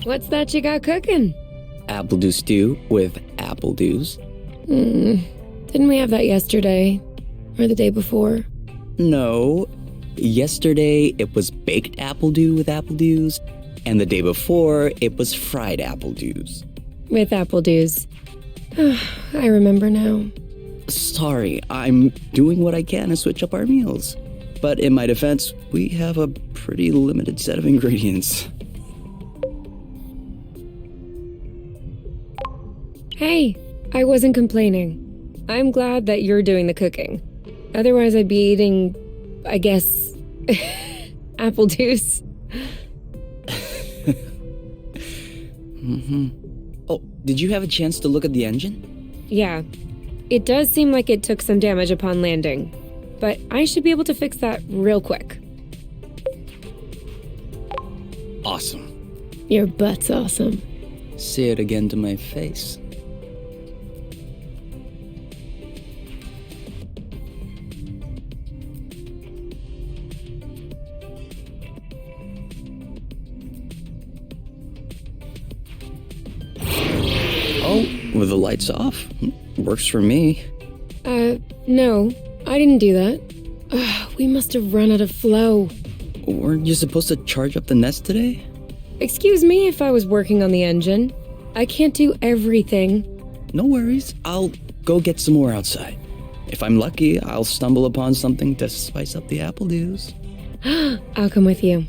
What's that you got cooking? Apple dew stew with apple dews. Didn't we have that yesterday? Or the day before? No. Yesterday, it was baked apple dew with apple dews, and the day before, it was fried apple dews. With apple dews. I remember now. Sorry, I'm doing what I can to switch up our meals. But in my defense, we have a pretty limited set of ingredients. Hey, I wasn't complaining. I'm glad that you're doing the cooking. Otherwise, I'd be eating, I guess, apple juice. Oh, did you have a chance to look at the engine? Yeah, it does seem like it took some damage upon landing, but I should be able to fix that real quick. Awesome. Your butt's awesome. Say it again to my face. Oh, with the lights off? Works for me. No, I didn't do that. We must have run out of flow. Weren't you supposed to charge up the nest today? Excuse me if I was working on the engine. I can't do everything. No worries. I'll go get some more outside. If I'm lucky, I'll stumble upon something to spice up the apple dews. I'll come with you.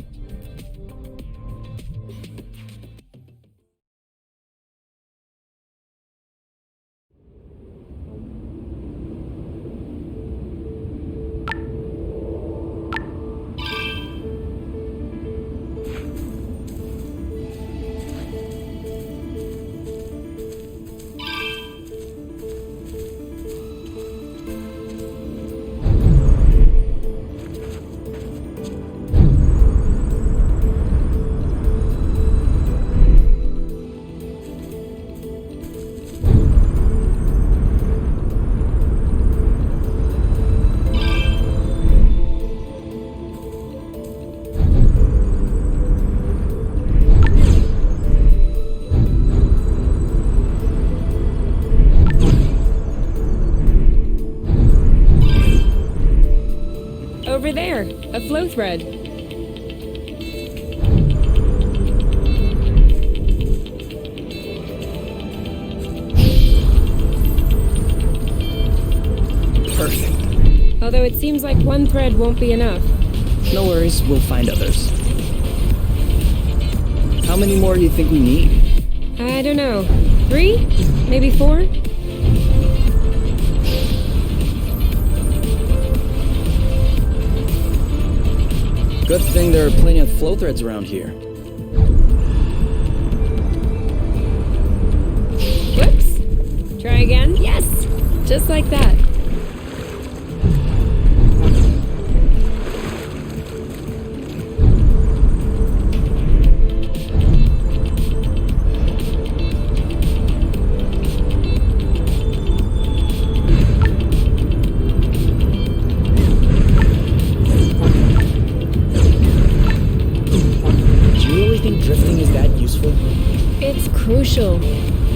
Over there, a flow thread. Perfect. Although it seems like one thread won't be enough. No worries, we'll find others. How many more do you think we need? I don't know. 3? Maybe 4? Good thing there are plenty of flow threads around here. Whoops. Try again? Yes! Just like that. Drifting is that useful? It's crucial.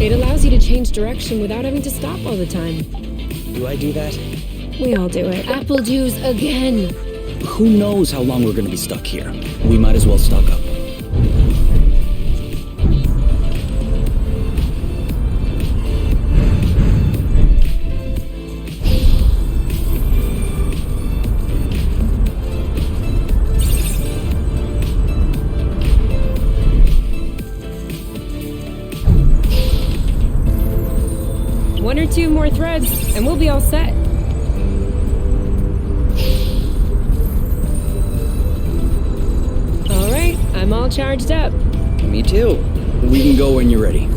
It allows you to change direction without having to stop all the time. Do I do that? We all do it. Apple juice again. Who knows how long we're gonna be stuck here? We might as well stock up. One or two more threads, and we'll be all set. All right, I'm all charged up. Me too. We can go when you're ready.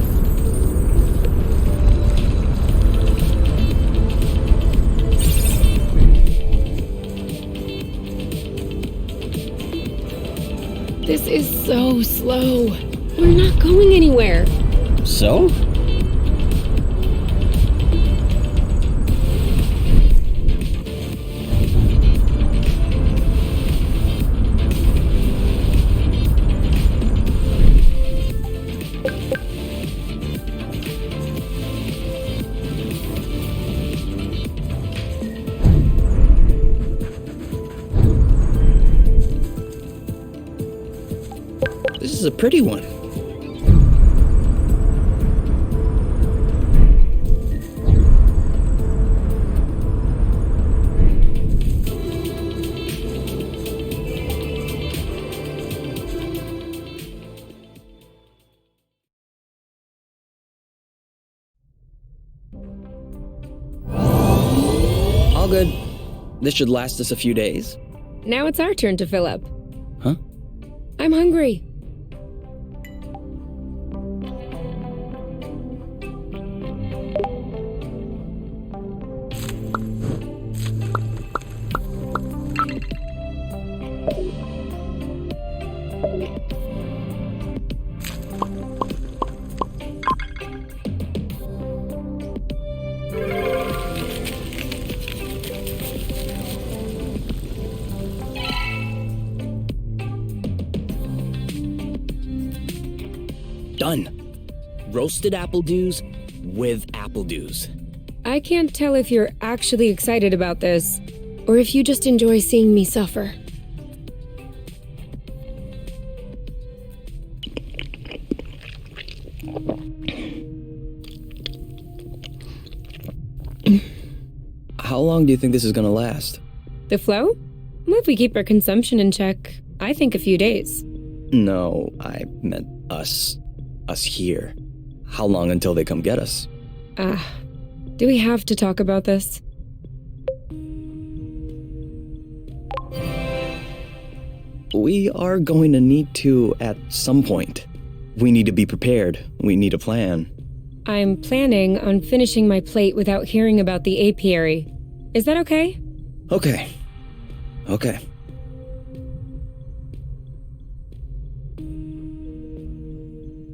This is so slow. We're not going anywhere. So? a pretty one. All good. This should last us a few days. Now it's our turn to fill up. Huh? I'm hungry. Done. Roasted apple dews with apple dews. I can't tell if you're actually excited about this, or if you just enjoy seeing me suffer. How long do you think this is gonna last? The flow? Well, if we keep our consumption in check, I think a few days. No, I meant us. Us here. How long until they come get us? Do we have to talk about this? We are going to need to at some point. We need to be prepared. We need a plan. I'm planning on finishing my plate without hearing about the apiary. Is that okay? Okay. Okay.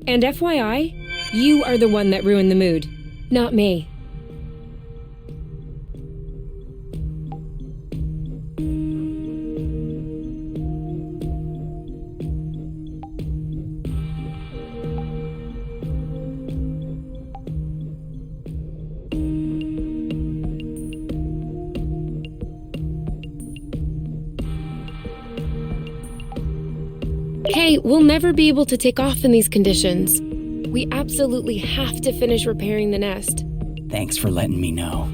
And FYI, you are the one that ruined the mood, not me. Hey, we'll never be able to take off in these conditions. We absolutely have to finish repairing the nest. Thanks for letting me know.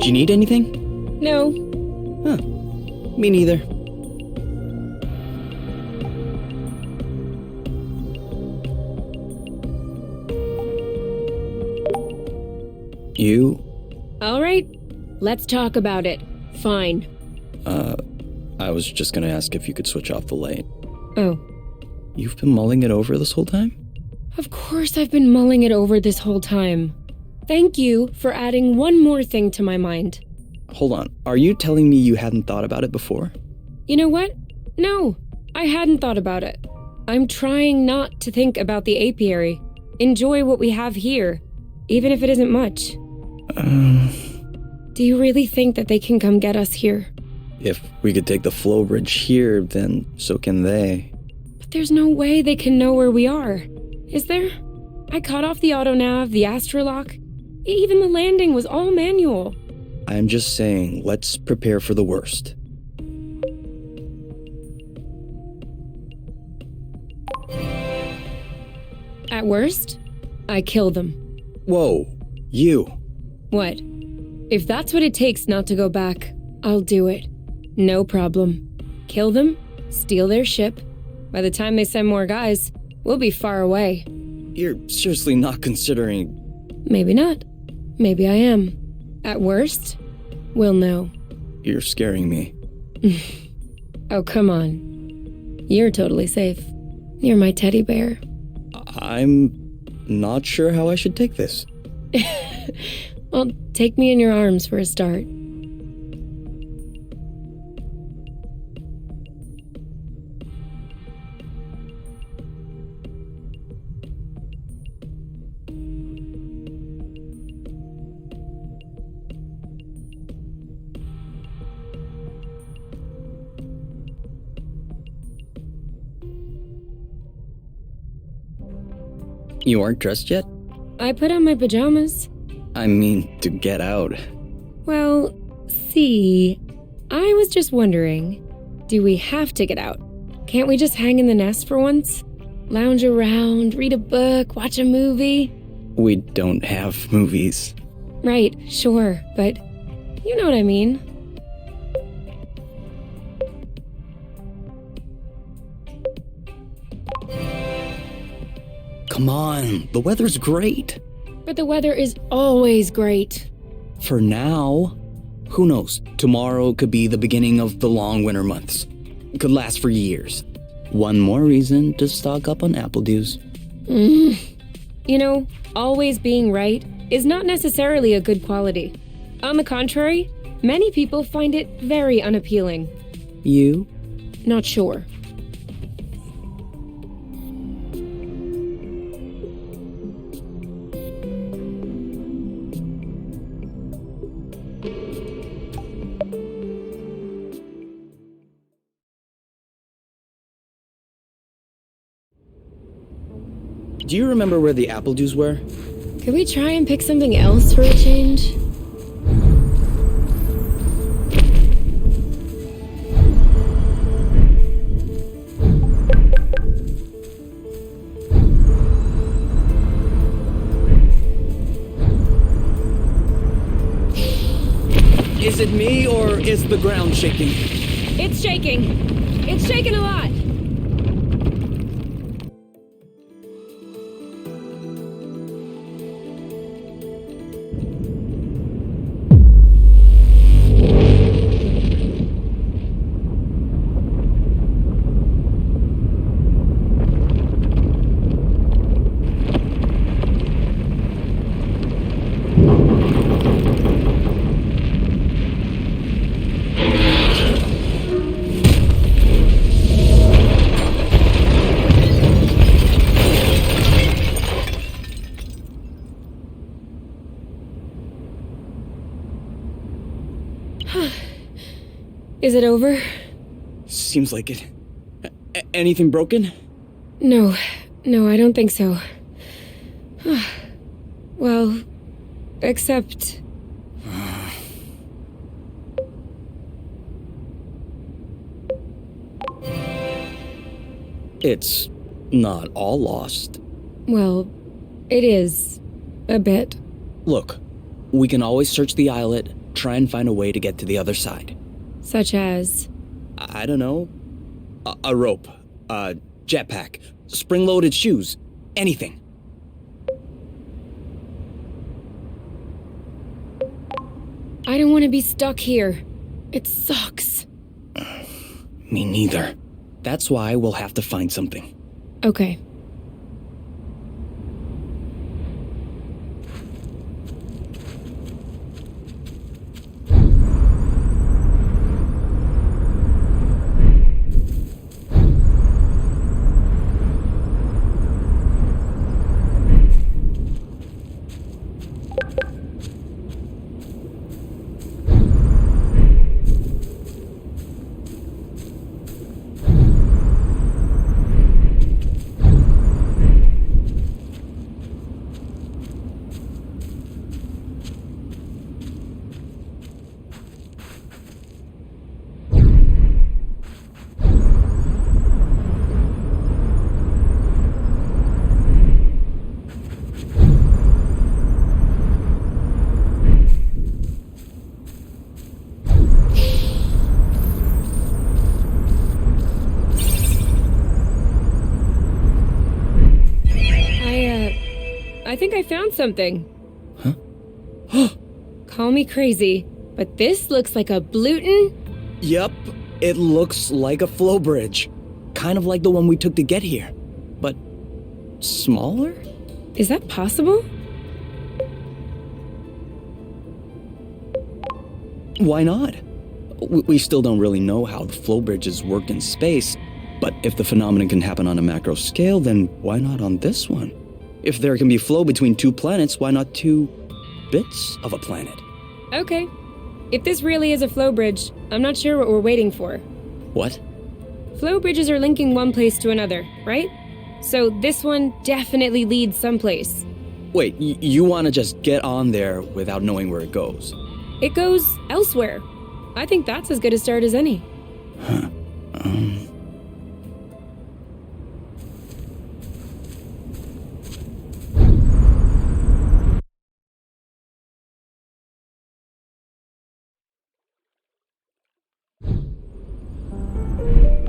Do you need anything? No. Huh. Me neither. You? All right, let's talk about it. Fine. I was just gonna ask if you could switch off the light. Oh. You've been mulling it over this whole time? Of course I've been mulling it over this whole time. Thank you for adding one more thing to my mind. Hold on, are you telling me you hadn't thought about it before? You know what? No, I hadn't thought about it. I'm trying not to think about the apiary. Enjoy what we have here, even if it isn't much. Do you really think that they can come get us here? If we could take the flow bridge here, then so can they. But there's no way they can know where we are. Is there? I cut off the autonav, the astrolock. Even the landing was all manual. I'm just saying, let's prepare for the worst. At worst, I kill them. Whoa, you. What? If that's what it takes not to go back, I'll do it. No problem. Kill them, steal their ship. By the time they send more guys, we'll be far away. You're seriously not considering... Maybe not. Maybe I am. At worst, we'll know. You're scaring me. Oh, come on. You're totally safe. You're my teddy bear. I'm not sure how I should take this. Well, take me in your arms for a start. You aren't dressed yet? I put on my pajamas. I mean, to get out. Well, see, I was just wondering, do we have to get out? Can't we just hang in the nest for once? Lounge around, read a book, watch a movie? We don't have movies. Right, sure, but you know what I mean. Come on, the weather's great. But the weather is always great. For now. Who knows? Tomorrow could be the beginning of the long winter months. It could last for years. One more reason to stock up on apple juice. You know, always being right is not necessarily a good quality. On the contrary, many people find it very unappealing. You? Not sure. Do you remember where the apple juice were? Could we try and pick something else for a change? Is it me or is the ground shaking? It's shaking. It's shaking a lot. Is it over? Seems like it. Anything broken? No, I don't think so. Well, except... It's not all lost. Well, it is. A bit. Look, we can always search the islet, try and find a way to get to the other side. Such as... I don't know. A rope, a jetpack, spring-loaded shoes, anything. I don't want to be stuck here. It sucks. Me neither. That's why we'll have to find something. Okay. I think I found something. Huh? Call me crazy, but this looks like a Bluton. Yep, it looks like a flow bridge. Kind of like the one we took to get here. But smaller? Is that possible? Why not? We still don't really know how the flow bridges work in space, but if the phenomenon can happen on a macro scale, then why not on this one? If there can be flow between two planets, why not two bits of a planet? Okay. If this really is a flow bridge, I'm not sure what we're waiting for. What? Flow bridges are linking one place to another, right? So this one definitely leads someplace. Wait, you want to just get on there without knowing where it goes? It goes elsewhere. I think that's as good a start as any. Huh.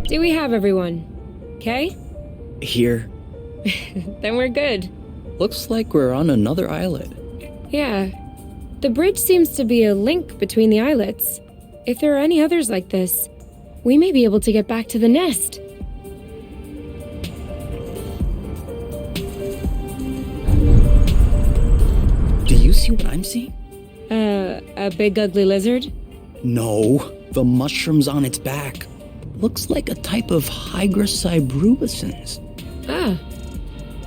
Do we have everyone? Okay? Here. Then we're good. Looks like we're on another islet. Yeah. The bridge seems to be a link between the islets. If there are any others like this, we may be able to get back to the nest. Do you see what I'm seeing? A big ugly lizard? No, the mushrooms on its back. Looks like a type of hygroscybrubescens. Ah.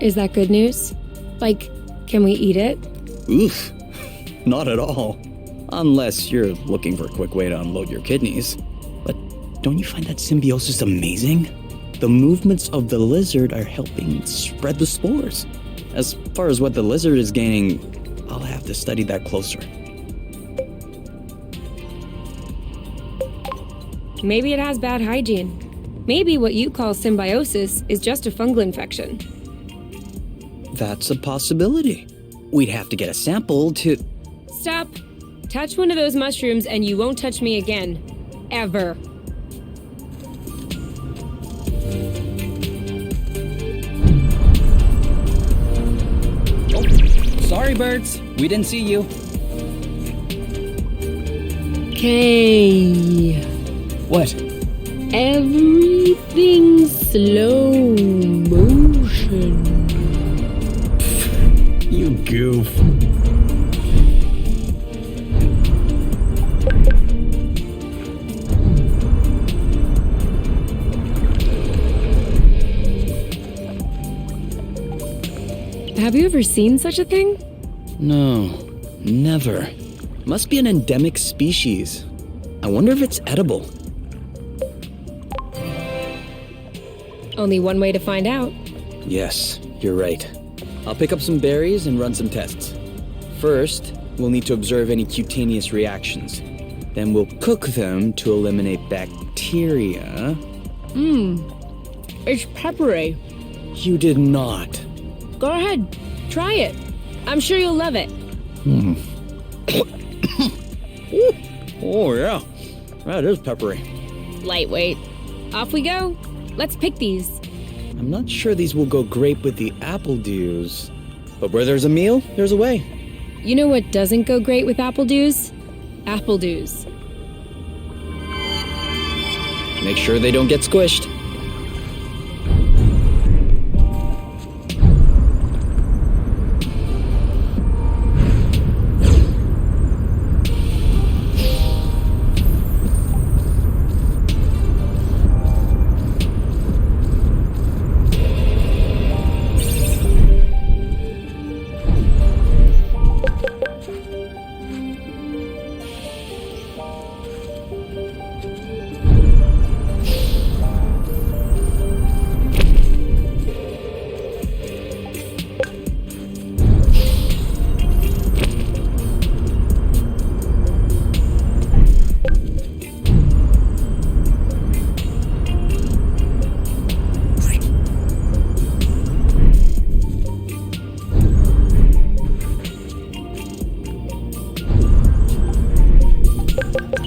Is that good news? Like, can we eat it? Oof. Not at all. Unless you're looking for a quick way to unload your kidneys. But don't you find that symbiosis amazing? The movements of the lizard are helping spread the spores. As far as what the lizard is gaining, I'll have to study that closer. Maybe it has bad hygiene. Maybe what you call symbiosis is just a fungal infection. That's a possibility. We'd have to get a sample to... Stop. Touch one of those mushrooms and you won't touch me again. Ever. Oh, sorry, birds. We didn't see you. Okay. What? Everything slow motion. You goof. Have you ever seen such a thing? No, never. Must be an endemic species. I wonder if it's edible. Only one way to find out. Yes, you're right. I'll pick up some berries and run some tests. First, we'll need to observe any cutaneous reactions. Then we'll cook them to eliminate bacteria. It's peppery. You did not. Go ahead. Try it. I'm sure you'll love it. Oh, yeah. That is peppery. Lightweight. Off we go. Let's pick these. I'm not sure these will go great with the apple dews. But where there's a meal, there's a way. You know what doesn't go great with apple dews? Apple dews. Make sure they don't get squished.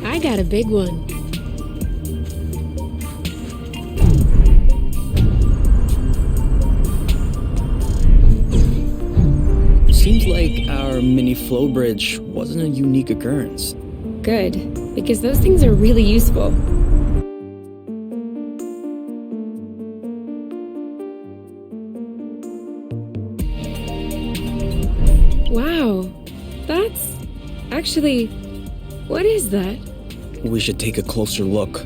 I got a big one. Seems like our mini flow bridge wasn't a unique occurrence. Good, because those things are really useful. Wow, that's... Actually, what is that? We should take a closer look.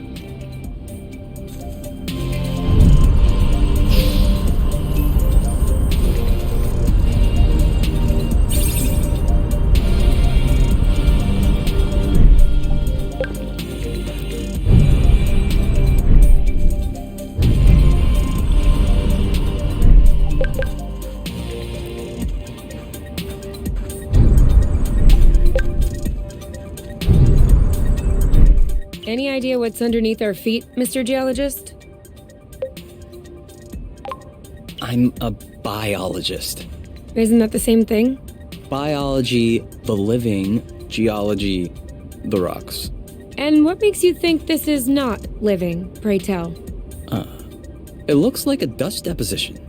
Any idea what's underneath our feet, Mr. Geologist? I'm a biologist. Isn't that the same thing? Biology, the living, geology, the rocks. And what makes you think this is not living, pray tell? It looks like a dust deposition.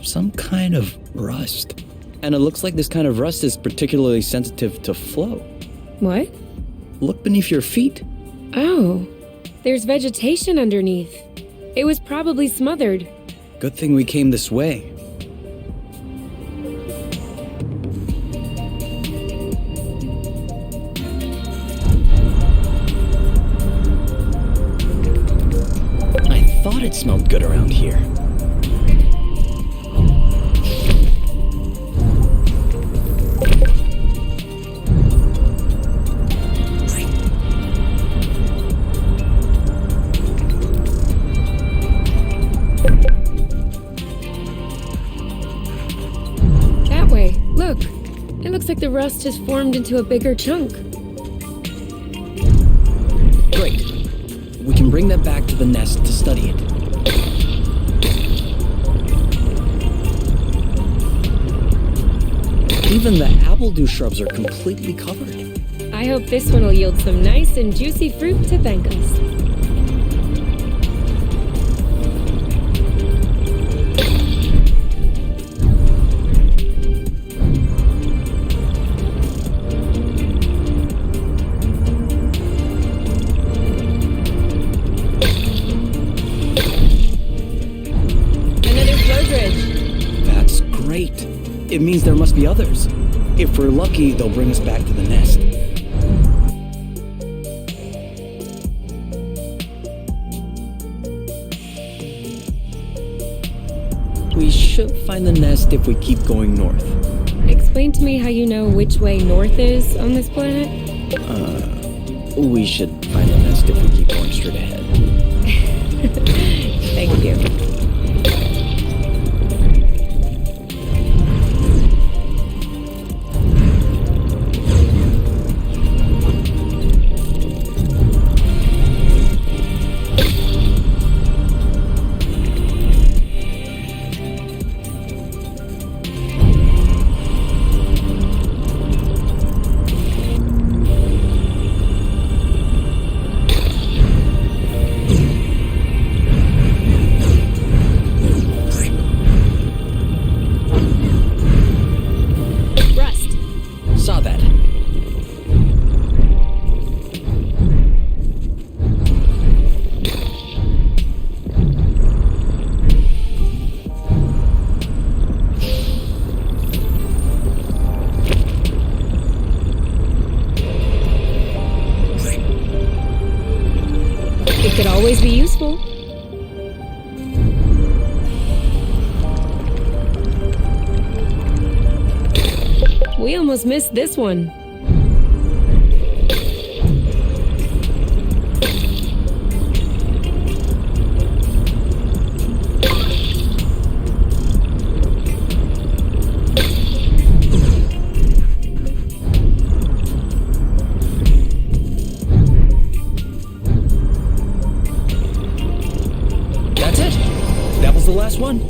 Some kind of rust. And it looks like this kind of rust is particularly sensitive to flow. What? Look beneath your feet. Oh, there's vegetation underneath. It was probably smothered. Good thing we came this way. I thought it smelled good around here. That way, look. It looks like the rust has formed into a bigger chunk. Great. We can bring that back to the nest to study it. Even the appledew shrubs are completely covered. I hope this one will yield some nice and juicy fruit to thank us. Another flow bridge. That's great. It means there must be others. If we're lucky, they'll bring us back to the nest. We should find the nest if we keep going north. Explain to me how you know which way north is on this planet. We should find the nest if we keep going straight ahead. Thank you. Saw that. It could always be useful. We almost missed this one. That's it. That was the last one.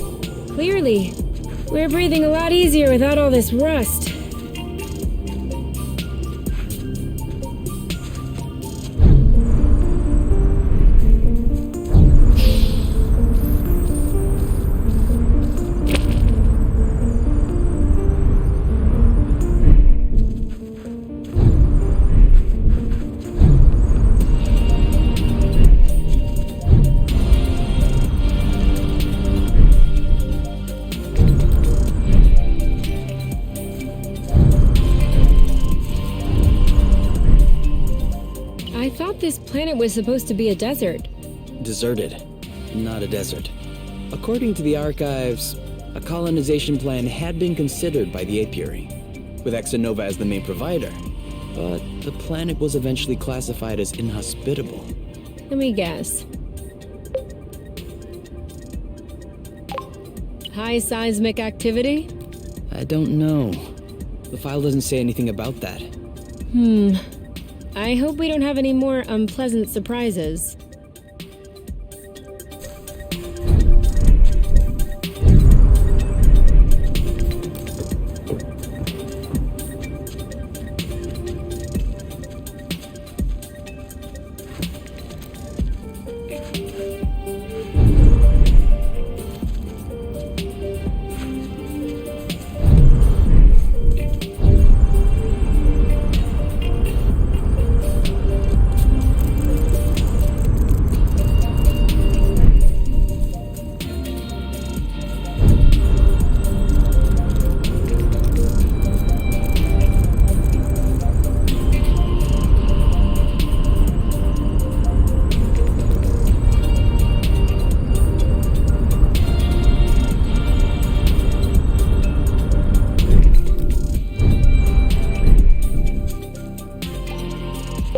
Clearly, we're breathing a lot easier without all this rust. I thought this planet was supposed to be a desert. Deserted, not a desert. According to the archives, a colonization plan had been considered by the apiary, with Exonova as the main provider, but the planet was eventually classified as inhospitable. Let me guess. High seismic activity? I don't know. The file doesn't say anything about that. I hope we don't have any more unpleasant surprises.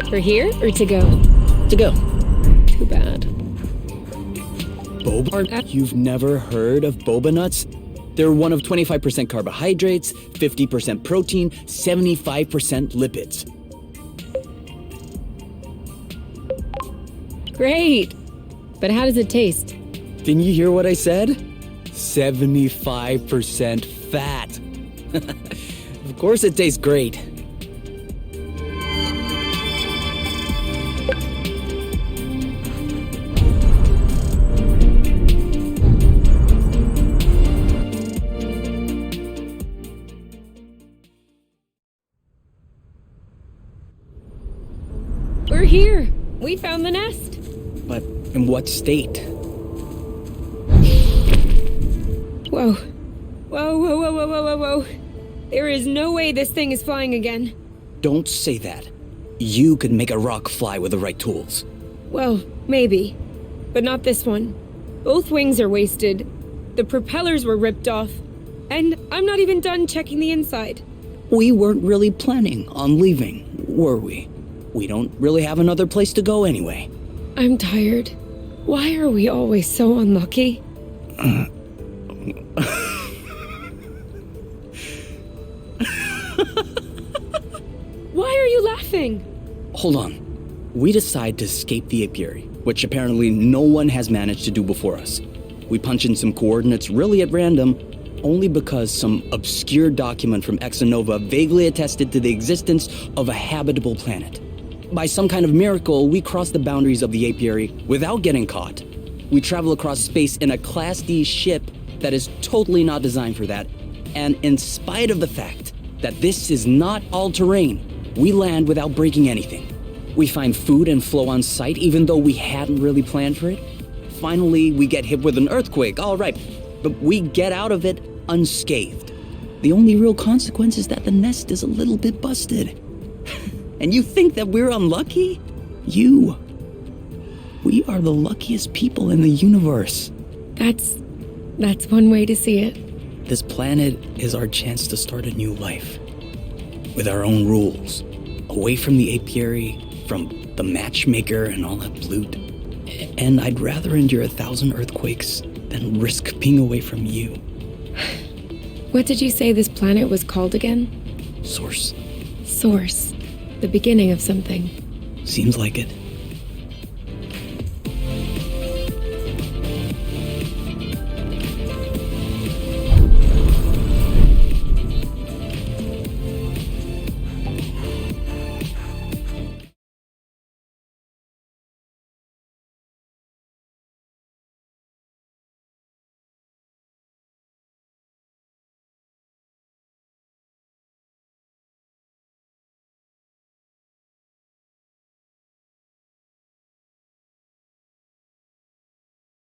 For here or to go? To go. Too bad. Boba? You've never heard of boba nuts? They're one of 25% carbohydrates, 50% protein, 75% lipids. Great! But how does it taste? Didn't you hear what I said? 75% fat. Of course it tastes great. We're here! We found the nest! But in what state? Whoa. Whoa, whoa, whoa, whoa, whoa, whoa, whoa. There is no way this thing is flying again. Don't say that. You could make a rock fly with the right tools. Well, maybe. But not this one. Both wings are wasted. The propellers were ripped off. And I'm not even done checking the inside. We weren't really planning on leaving, were we? We don't really have another place to go anyway. I'm tired. Why are we always so unlucky? Why are you laughing? Hold on. We decide to escape the apiary, which apparently no one has managed to do before us. We punch in some coordinates really at random, only because some obscure document from Exonova vaguely attested to the existence of a habitable planet. By some kind of miracle, we cross the boundaries of the apiary without getting caught. We travel across space in a Class D ship that is totally not designed for that. And in spite of the fact that this is not all-terrain, we land without breaking anything. We find food and flow on site even though we hadn't really planned for it. Finally, we get hit with an earthquake, all right, but we get out of it unscathed. The only real consequence is that the nest is a little bit busted. And you think that we're unlucky? We are the luckiest people in the universe. That's one way to see it. This planet is our chance to start a new life. With our own rules. Away from the apiary, from the matchmaker and all that loot. And I'd rather endure 1,000 earthquakes than risk being away from you. What did you say this planet was called again? Source. Source. The beginning of something. Seems like it.